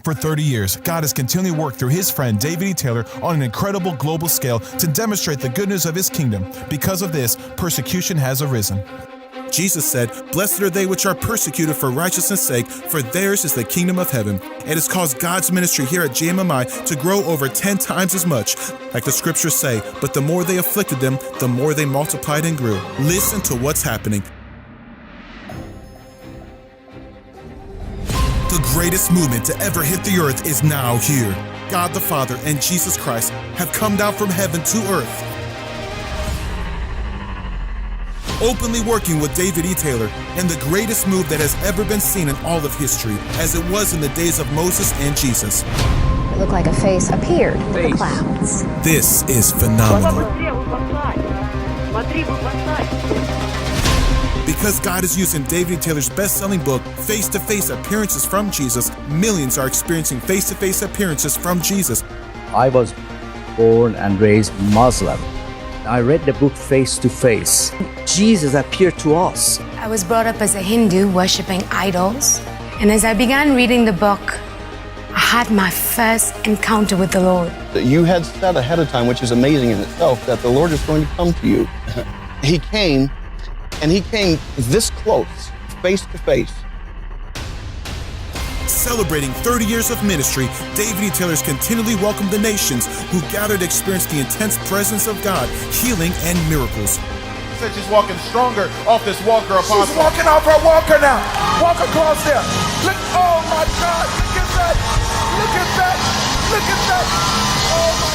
For 30 years, God has continually worked through his friend David E. Taylor on an incredible global scale to demonstrate the good news of his kingdom. Because of this, persecution has arisen. Jesus said, "Blessed are they which are persecuted for righteousness' sake, for theirs is the kingdom of heaven." It has caused God's ministry here at JMMI to grow over 10 times as much. Like the scriptures say, but the more they afflicted them, the more they multiplied and grew. Listen to what's happening. The greatest movement to ever hit the earth is now here. God the Father and Jesus Christ have come down from heaven to earth, openly working with David E. Taylor, and the greatest move that has ever been seen in all of history, as it was in the days of Moses and Jesus. It looked like a face appeared in the clouds. This is phenomenal. Because God is using David E. Taylor's best-selling book, Face-to-Face Appearances from Jesus, millions are experiencing face-to-face appearances from Jesus. I was born and raised Muslim. I read the book Face to Face. Jesus appeared to us. I was brought up as a Hindu, worshiping idols. And as I began reading the book, I had my first encounter with the Lord. You had said ahead of time, which is amazing in itself, that the Lord is going to come to you. He came, and he came this close, face to face. Celebrating 30 years of ministry, David E. Taylor's continually welcomed the nations who gathered to experience the intense presence of God, healing, and miracles. Said she's walking stronger off this walker, Apostle. She's walking off her walker now. Walk across there. Look, oh my God, look at that. Look at that. Look at that. Oh my.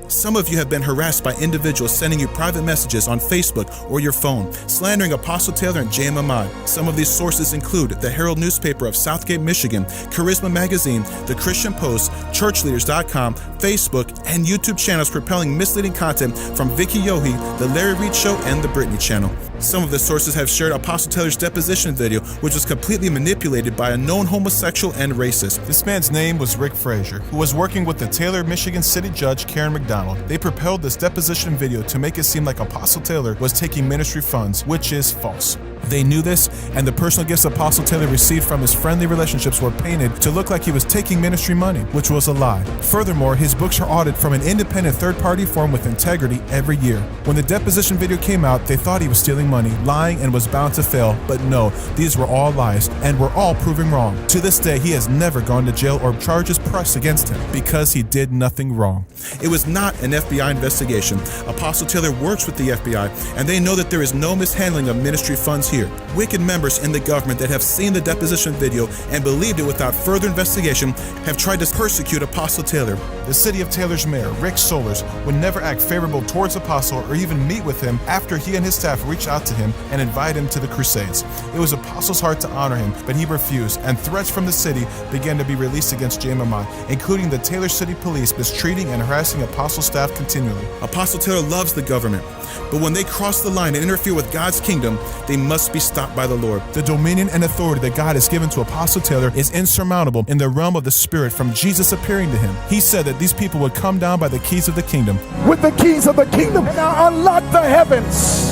Some of you have been harassed by individuals sending you private messages on Facebook or your phone, slandering Apostle Taylor and JMMI. Some of these sources include the Herald newspaper of Southgate, Michigan, Charisma Magazine, The Christian Post, ChurchLeaders.com, Facebook, and YouTube channels propelling misleading content from Vicki Yohe, The Larry Reed Show, and The Britney Channel. Some of the sources have shared Apostle Taylor's deposition video, which was completely manipulated by a known homosexual and racist. This man's name was Rick Frazier, who was working with the Taylor, Michigan City Judge Karen McDonald. They propelled this deposition video to make it seem like Apostle Taylor was taking ministry funds, which is false. They knew this, and the personal gifts Apostle Taylor received from his friendly relationships were painted to look like he was taking ministry money, which was a lie. Furthermore, his books are audited from an independent third-party firm with integrity every year. When the deposition video came out, they thought he was stealing money, lying, and was bound to fail, but no, these were all lies, and were all proving wrong. To this day, he has never gone to jail or charges pressed against him, because he did nothing wrong. It was not an FBI investigation. Apostle Taylor works with the FBI, and they know that there is no mishandling of ministry funds here. Wicked members in the government that have seen the deposition video and believed it without further investigation have tried to persecute Apostle Taylor. The city of Taylor's mayor, Rick Solers, would never act favorable towards Apostle or even meet with him after he and his staff reached out to him and invited him to the Crusades. It was Apostle's heart to honor him, but he refused, and threats from the city began to be released against JMMI, including the Taylor City Police mistreating and harassing Apostle staff continually. Apostle Taylor loves the government, but when they cross the line and interfere with God's kingdom, they must be stopped by the Lord. The dominion and authority that God has given to Apostle Taylor is insurmountable in the realm of the Spirit from Jesus appearing to him. He said that these people would come down by the keys of the kingdom. With the keys of the kingdom, and I unlock the heavens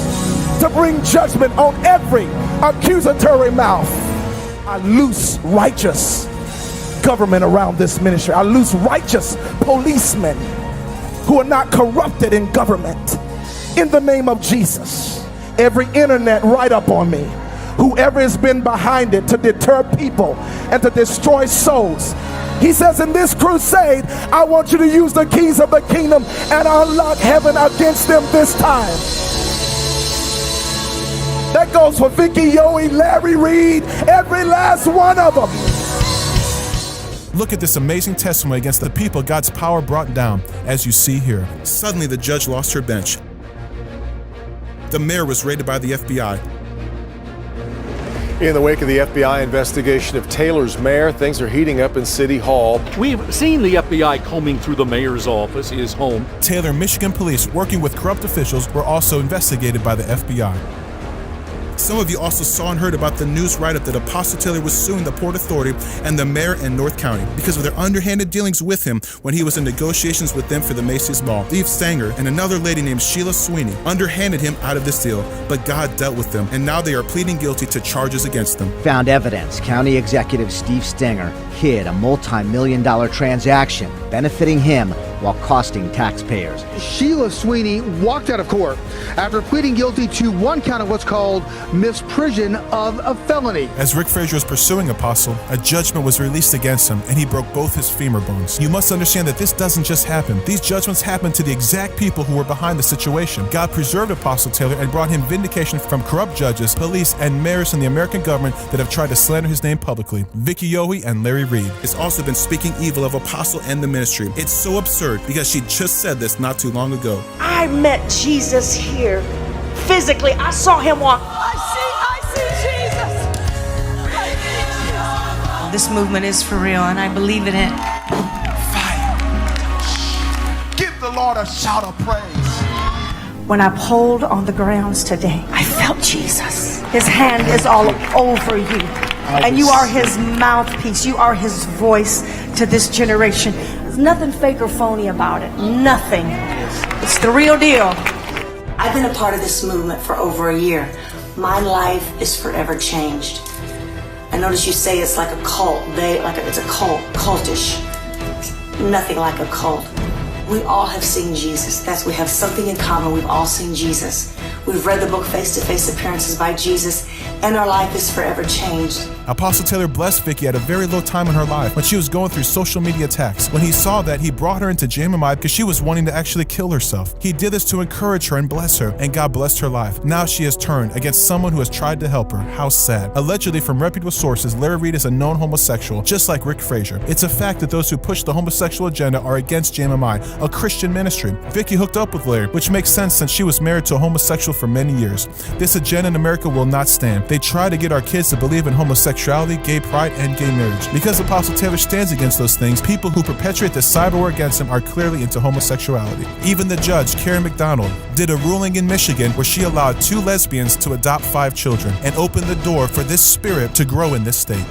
to bring judgment on every accusatory mouth. I loose righteous government around this ministry. I loose righteous policemen who are not corrupted in government. In the name of Jesus, every internet write-up on me, whoever has been behind it to deter people and to destroy souls, he says in this crusade, I want you to use the keys of the kingdom and unlock heaven against them this time. That goes for Vicki Yohe, Larry Reed, every last one of them. Look at this amazing testimony against the people God's power brought down, as you see here. Suddenly, the judge lost her bench. The mayor was raided by the FBI. In the wake of the FBI investigation of Taylor's mayor, things are heating up in City Hall. We've seen the FBI combing through the mayor's office, his home. Taylor, Michigan police, working with corrupt officials, were also investigated by the FBI. Some of you also saw and heard about the news write-up that Apostle Taylor was suing the Port Authority and the mayor in North County because of their underhanded dealings with him when he was in negotiations with them for the Macy's Mall. Steve Stanger and another lady named Sheila Sweeney underhanded him out of this deal, but God dealt with them, and now they are pleading guilty to charges against them. Found evidence County Executive Steve Stanger hid a multi-million-dollar transaction benefiting him while costing taxpayers. Sheila Sweeney walked out of court after pleading guilty to one count of what's called misprision of a felony. As Rick Frazier was pursuing Apostle, a judgment was released against him, and he broke both his femur bones. You must understand that this doesn't just happen. These judgments happened to the exact people who were behind the situation. God preserved Apostle Taylor and brought him vindication from corrupt judges, police, and mayors in the American government that have tried to slander his name publicly. Vicki Yohe and Larry Reed has also been speaking evil of Apostle and the ministry. It's so absurd because she just said this not too long ago. I met Jesus here physically. I saw him walk. I see Jesus. This movement is for real, and I believe in it. Fire. Give the Lord a shout of praise. When I pulled on the grounds today, I felt Jesus. His hand is all over you. And you are his mouthpiece. You are his voice to this generation. There's nothing fake or phony about it. Nothing. It's the real deal. I've been a part of this movement for over a year. My life is forever changed. I notice you say it's like a cult. It's a cult, cultish. Nothing like a cult. We all have seen Jesus. We have something in common. We've all seen Jesus. We've read the book Face to Face Appearances by Jesus, and our life is forever changed. Apostle Taylor blessed Vicki at a very low time in her life when she was going through social media attacks. When he saw that, he brought her into JMMI because she was wanting to actually kill herself. He did this to encourage her and bless her, and God blessed her life. Now she has turned against someone who has tried to help her. How sad. Allegedly, from reputable sources, Larry Reed is a known homosexual, just like Rick Frazier. It's a fact that those who push the homosexual agenda are against JMMI, a Christian ministry. Vicki hooked up with Larry, which makes sense since she was married to a homosexual for many years. This agenda in America will not stand. They try to get our kids to believe in homosexuality, gay pride, and gay marriage. Because Apostle Taylor stands against those things, people who perpetuate the cyber war against him are clearly into homosexuality. Even the judge, Karen McDonald, did a ruling in Michigan where she allowed 2 lesbians to adopt 5 children and opened the door for this spirit to grow in this state.